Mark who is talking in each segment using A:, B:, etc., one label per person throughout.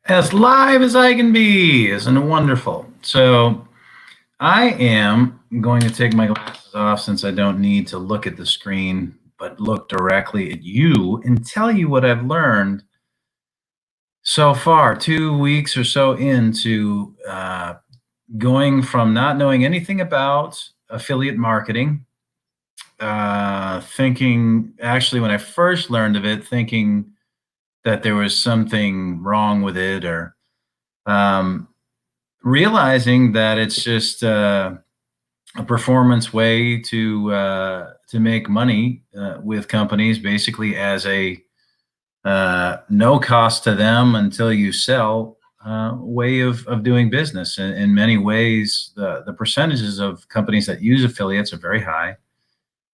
A: As live as I can be. Isn't it wonderful? So I am going to take my glasses off since I don't need to look at the screen, but look directly at you and tell you what I've learned so far, 2 weeks or so into going from not knowing anything about affiliate marketing, thinking, actually, when I first learned of it, thinking that there was something wrong with it or um, realizing that it's just a performance way to make money with companies, basically as a no cost to them until you sell way of doing business. In many ways, the percentages of companies that use affiliates are very high,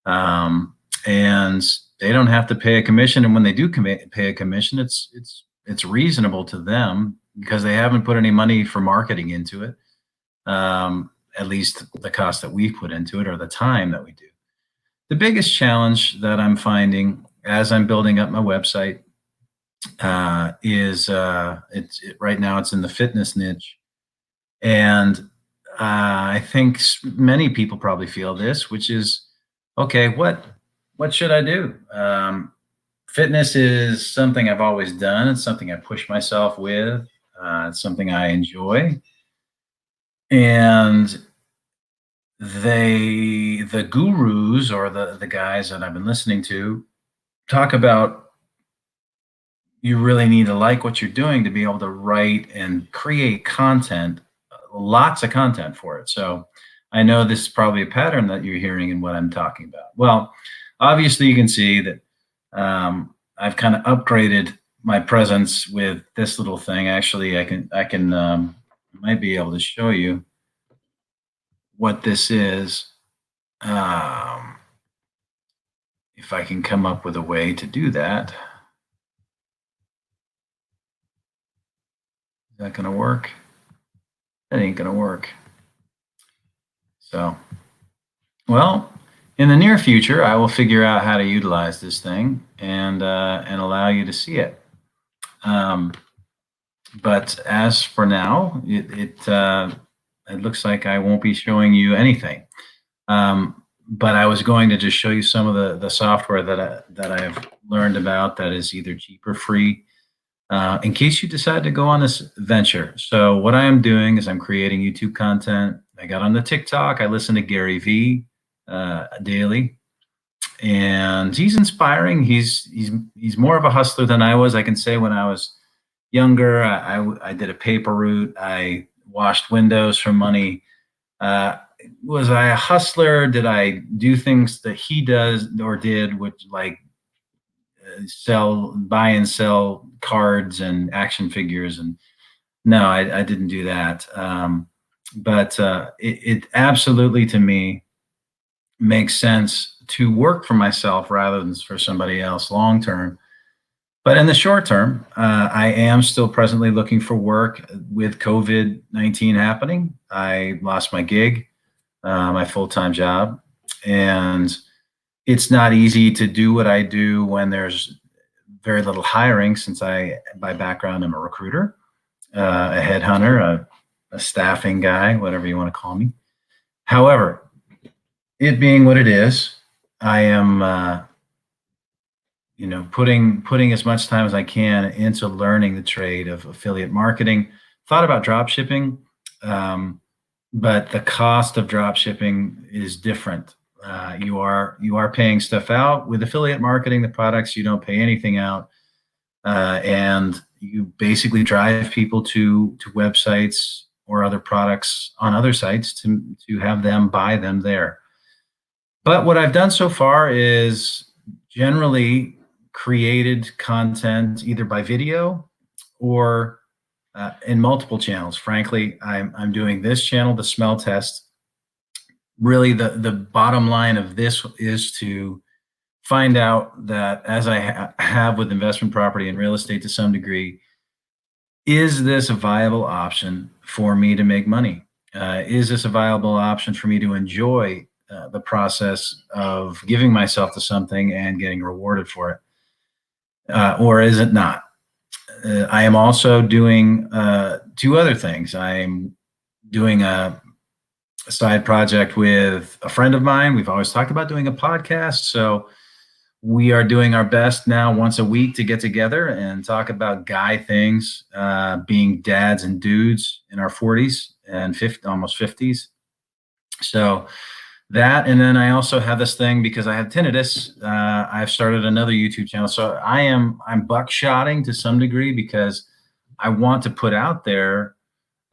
A: um, and they don't have to pay a commission. And when they do pay a commission, it's reasonable to them because they haven't put any money for marketing into it. At least the cost that we put into it or the time that we do. The biggest challenge that I'm finding as I'm building up my website is right now it's in the fitness niche, and I think many people probably feel this, which is okay. What should I do? Fitness is something I've always done. It's something I push myself with. It's something I enjoy, and the gurus or the guys that I've been listening to talk about you really need to like what you're doing to be able to write and create content, lots of content for it. So I know this is probably a pattern that you're hearing in what I'm talking about. Well, obviously you can see that I've kind of upgraded my presence with this little thing. Actually, I might be able to show you what this is. Um, if I can come up with a way to do that. Is that going to work? That ain't going to work. So, well, in the near future, I will figure out how to utilize this thing and allow you to see it. But as for now, it looks like I won't be showing you anything. But I was going to just show you some of the software that I've learned about that is either cheap or free, in case you decide to go on this venture. So what I am doing is I'm creating YouTube content. I got on the TikTok. I listen to Gary Vee daily, and he's inspiring. He's more of a hustler than I was. I can say when I was younger, I did a paper route. I washed windows for money. Was I a hustler? Did I do things that he does or did, which like buy and sell cards and action figures? And no, I didn't do that. But it absolutely, to me, makes sense to work for myself rather than for somebody else long term. But in the short term, I am still presently looking for work with COVID-19 happening. I lost my gig, my full time job, and it's not easy to do what I do when there's very little hiring, since by background, I'm a recruiter, a headhunter, a staffing guy, whatever you want to call me. However, it being what it is, I am, putting as much time as I can into learning the trade of affiliate marketing. Thought about drop shipping, but the cost of drop shipping is different. You are paying stuff out with affiliate marketing. The products, you don't pay anything out, and you basically drive people to websites or other products on other sites to have them buy them there. But what I've done so far is generally created content either by video or in multiple channels. Frankly, I'm doing this channel, the smell test. Really, the bottom line of this is to find out that, as I have with investment property and real estate to some degree, is this a viable option for me to make money? Is this a viable option for me to enjoy the process of giving myself to something and getting rewarded for it? Or is it not? I am also doing two other things. I'm doing a side project with a friend of mine. We've always talked about doing a podcast. So we are doing our best now once a week to get together and talk about guy things, being dads and dudes in our 40s and 50, almost 50s. So that, and then I also have this thing because I have tinnitus. I've started another YouTube channel. So I'm buckshotting to some degree because I want to put out there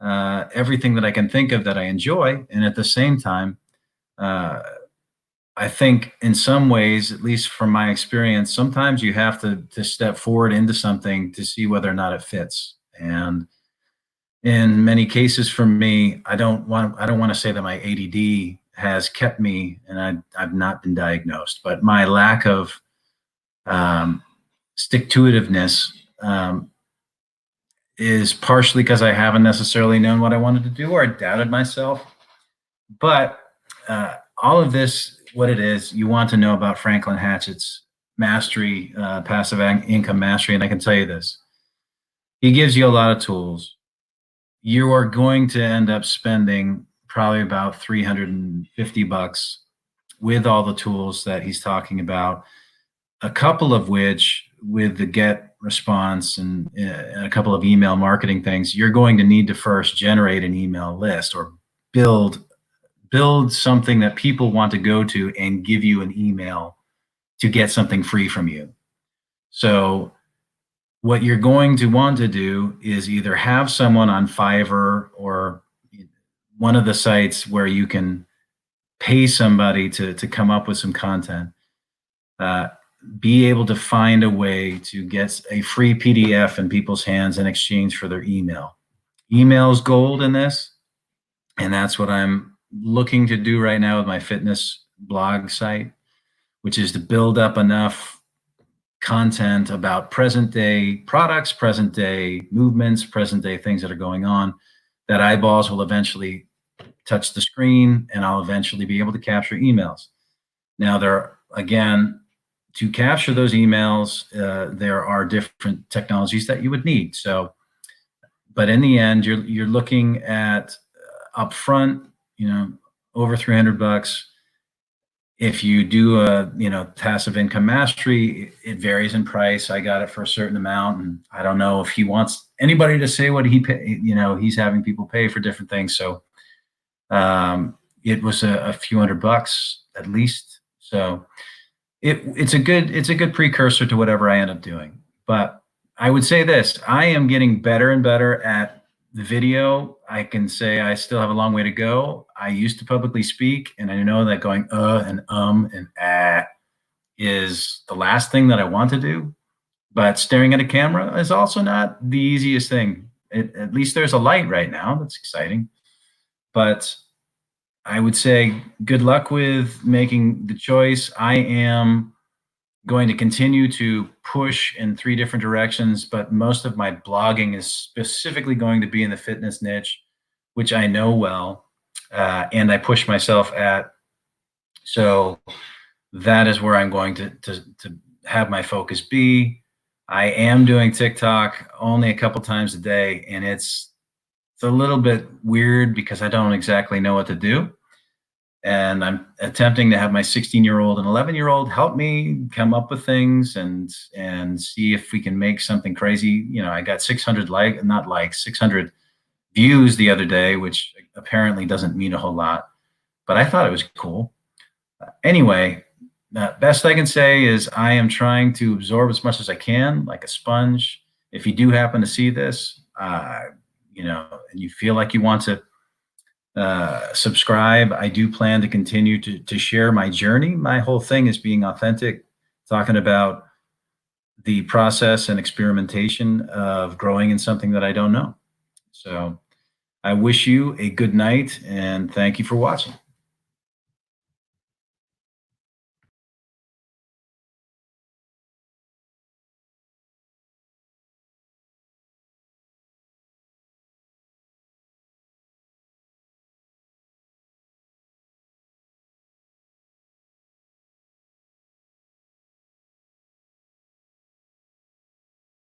A: everything that I can think of that I enjoy. And at the same time, uh, I think in some ways, at least from my experience, sometimes you have to step forward into something to see whether or not it fits. And in many cases for me, I don't want to say that my ADD has kept me and I've not been diagnosed, but my lack of um, stick to itiveness is partially because I haven't necessarily known what I wanted to do or I doubted myself. But all of this, what it is, you want to know about Franklin Hatchett's mastery, passive income mastery. And I can tell you this, he gives you a lot of tools. You are going to end up spending probably about $350 with all the tools that he's talking about, a couple of which with the get response and a couple of email marketing things, you're going to need to first generate an email list or build something that people want to go to and give you an email to get something free from you. So what you're going to want to do is either have someone on Fiverr or one of the sites where you can pay somebody to come up with some content, be able to find a way to get a free PDF in people's hands in exchange for their email. Email's gold in this, and that's what I'm looking to do right now with my fitness blog site, which is to build up enough content about present day products, present day movements, present day things that are going on, that eyeballs will eventually touch the screen and I'll eventually be able to capture emails. Now, to capture those emails, there are different technologies that you would need. So, but in the end, you're looking at upfront, over $300. If you do passive income mastery, it varies in price. I got it for a certain amount, and I don't know if he wants anybody to say what he pay. He's having people pay for different things. So it was a few $100 at least. So it's a good precursor to whatever I end up doing. But I would say this: I am getting better and better at the video. I can say I still have a long way to go. I used to publicly speak, and I know that going and and is the last thing that I want to do. But staring at a camera is also not the easiest thing. At least there's a light right now. That's exciting. But I would say good luck with making the choice. I am going to continue to push in three different directions, but most of my blogging is specifically going to be in the fitness niche, which I know well, and I push myself at. So that is where I'm going to have my focus be. I am doing TikTok only a couple times a day, and it's a little bit weird because I don't exactly know what to do. And I'm attempting to have my 16-year-old and 11-year-old help me come up with things and see if we can make something crazy. I got 600 600 views the other day, which apparently doesn't mean a whole lot, but I thought it was cool. Anyway, the best I can say is I am trying to absorb as much as I can, like a sponge. If you do happen to see this, and you feel like you want to subscribe, I do plan to continue to share my journey. My whole thing is being authentic, talking about the process and experimentation of growing in something that I don't know. So I wish you a good night and thank you for watching.